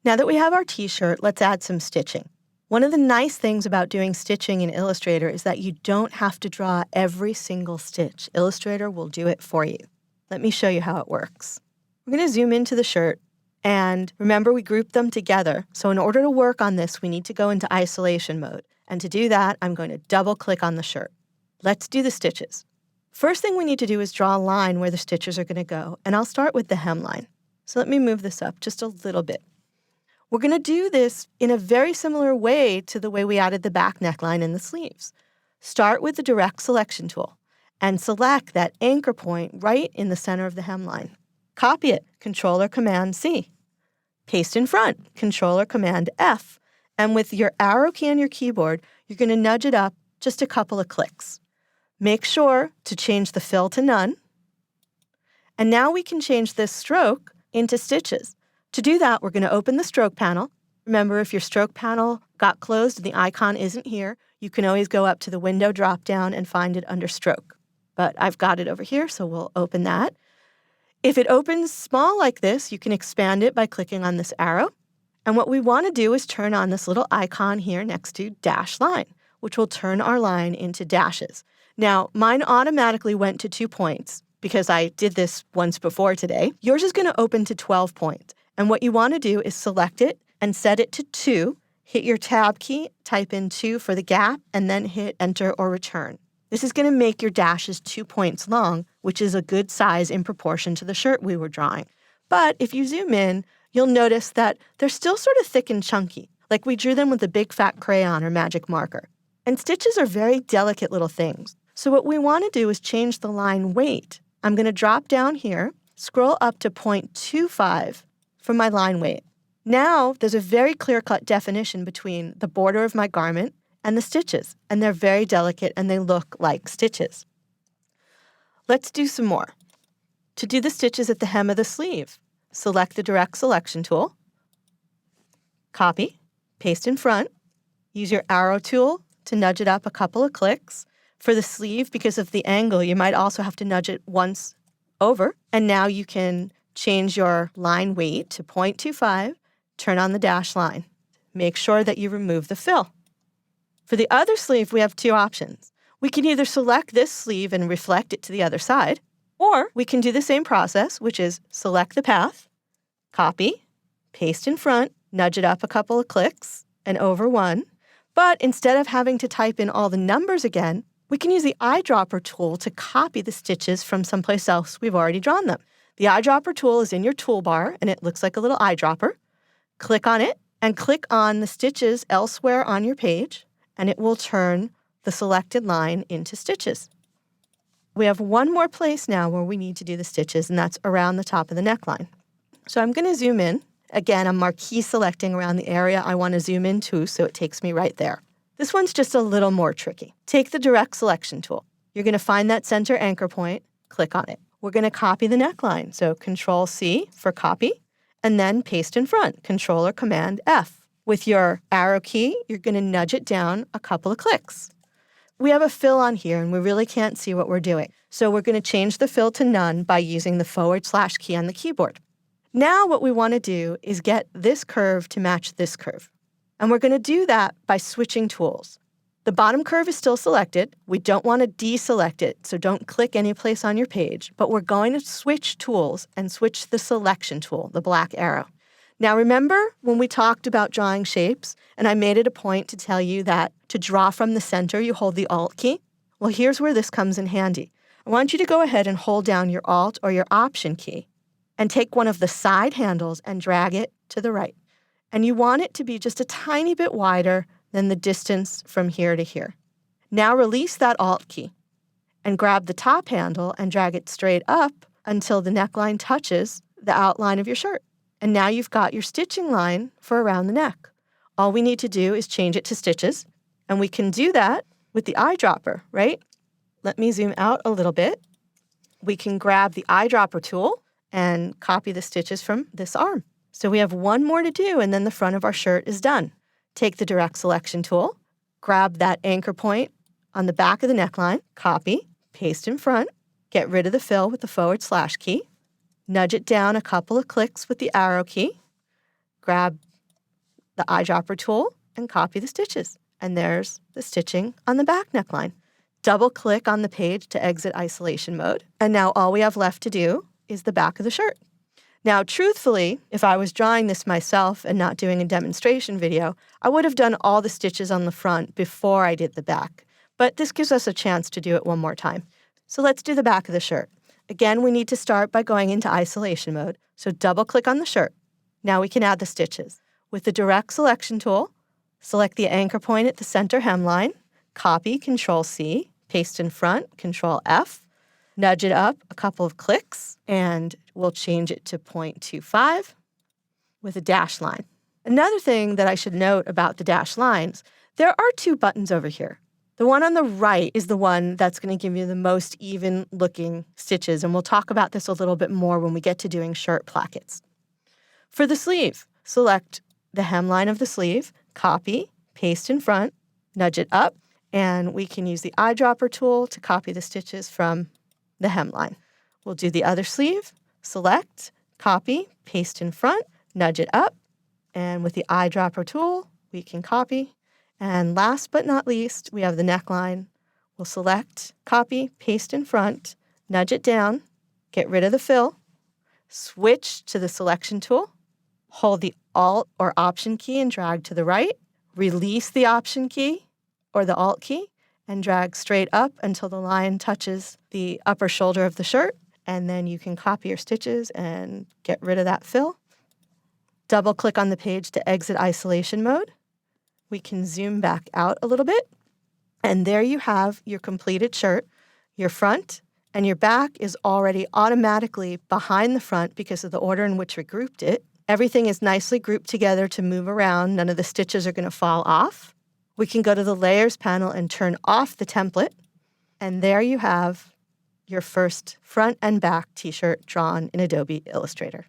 Now that we have our t-shirt, let's add some stitching. One of the nice things about doing stitching in Illustrator is that you don't have to draw every single stitch. Illustrator will do it for you. Let me show you how it works. We're going to zoom into the shirt, and remember we grouped them together. So in order to work on this, we need to go into isolation mode. And to do that, I'm going to double-click on the shirt. Let's do the stitches. First thing we need to do is draw a line where the stitches are going to go, and I'll start with the hemline. So let me move this up just a little bit. We're going to do this in a very similar way to the way we added the back neckline and the sleeves. Start with the direct selection tool and select that anchor point right in the center of the hemline. Copy it, Control or Command C. Paste in front, Control or Command F. And with your arrow key on your keyboard, you're going to nudge it up just a couple of clicks. Make sure to change the fill to none. And now we can change this stroke into stitches. To do that, we're going to open the stroke panel. Remember, if your stroke panel got closed and the icon isn't here, you can always go up to the window drop-down and find it under stroke. But I've got it over here, so we'll open that. If it opens small like this, you can expand it by clicking on this arrow. And what we want to do is turn on this little icon here next to dash line, which will turn our line into dashes. Now, mine automatically went to 2 points because I did this once before today. Yours is going to open to 12 points. And what you want to do is select it and set it to 2. Hit your tab key, type in 2 for the gap, and then hit enter or return. This is going to make your dashes 2 points long, which is a good size in proportion to the shirt we were drawing. But if you zoom in, you'll notice that they're still sort of thick and chunky, like we drew them with a big fat crayon or magic marker. And stitches are very delicate little things. So what we want to do is change the line weight. I'm going to drop down here, scroll up to 0.25 for my line weight. Now there's a very clear-cut definition between the border of my garment and the stitches, and they're very delicate and they look like stitches. Let's do some more. To do the stitches at the hem of the sleeve, select the direct selection tool, copy, paste in front, use your arrow tool to nudge it up a couple of clicks. For the sleeve, because of the angle, you might also have to nudge it once over, and now you can change your line weight to 0.25, turn on the dash line. Make sure that you remove the fill. For the other sleeve, we have 2 options. We can either select this sleeve and reflect it to the other side, or we can do the same process, which is select the path, copy, paste in front, nudge it up a couple of clicks, and over 1. But instead of having to type in all the numbers again, we can use the eyedropper tool to copy the stitches from someplace else we've already drawn them. The eyedropper tool is in your toolbar, and it looks like a little eyedropper. Click on it, and click on the stitches elsewhere on your page, and it will turn the selected line into stitches. We have one more place now where we need to do the stitches, and that's around the top of the neckline. So I'm going to zoom in. Again, I'm marquee selecting around the area I want to zoom into, so it takes me right there. This one's just a little more tricky. Take the direct selection tool. You're going to find that center anchor point, click on it. We're going to copy the neckline, so Control-C for copy, and then paste in front, Control or Command F. With your arrow key, you're going to nudge it down a couple of clicks. We have a fill on here, and we really can't see what we're doing. So we're going to change the fill to none by using the / key on the keyboard. Now what we want to do is get this curve to match this curve. And we're going to do that by switching tools. The bottom curve is still selected. We don't want to deselect it, so don't click any place on your page. But we're going to switch tools and switch the selection tool, the black arrow. Now remember when we talked about drawing shapes, and I made it a point to tell you that to draw from the center, you hold the Alt key? Well, here's where this comes in handy. I want you to go ahead and hold down your Alt or your Option key and take one of the side handles and drag it to the right. And you want it to be just a tiny bit wider than the distance from here to here. Now release that Alt key and grab the top handle and drag it straight up until the neckline touches the outline of your shirt. And now you've got your stitching line for around the neck. All we need to do is change it to stitches, and we can do that with the eyedropper, right? Let me zoom out a little bit. We can grab the eyedropper tool and copy the stitches from this arm. So we have one more to do, and then the front of our shirt is done. Take the direct selection tool, grab that anchor point on the back of the neckline, copy, paste in front, get rid of the fill with the / key, nudge it down a couple of clicks with the arrow key, grab the eyedropper tool and copy the stitches. And there's the stitching on the back neckline. Double-click on the page to exit isolation mode. And now all we have left to do is the back of the shirt. Now, truthfully, if I was drawing this myself and not doing a demonstration video, I would have done all the stitches on the front before I did the back. But this gives us a chance to do it one more time. So let's do the back of the shirt. Again, we need to start by going into isolation mode. So double-click on the shirt. Now we can add the stitches. With the direct selection tool, select the anchor point at the center hemline, copy, Control-C, paste in front, Control-F, nudge it up a couple of clicks, and we'll change it to 0.25 with a dash line. Another thing that I should note about the dash lines, there are two buttons over here. The one on the right is the one that's going to give you the most even-looking stitches, and we'll talk about this a little bit more when we get to doing shirt plackets. For the sleeve, select the hemline of the sleeve, copy, paste in front, nudge it up, and we can use the eyedropper tool to copy the stitches from the hemline. We'll do the other sleeve, select, copy, paste in front, nudge it up, and with the eyedropper tool, we can copy. And last but not least, we have the neckline. We'll select, copy, paste in front, nudge it down, get rid of the fill, switch to the selection tool, hold the Alt or Option key and drag to the right, release the Option key or the Alt key, and drag straight up until the line touches the upper shoulder of the shirt, and then you can copy your stitches and get rid of that fill. Double-click on the page to exit isolation mode. We can zoom back out a little bit, and there you have your completed shirt. Your front and your back is already automatically behind the front because of the order in which we grouped it. Everything is nicely grouped together to move around. None of the stitches are going to fall off. We can go to the Layers panel and turn off the template, and there you have your first front and back t-shirt drawn in Adobe Illustrator.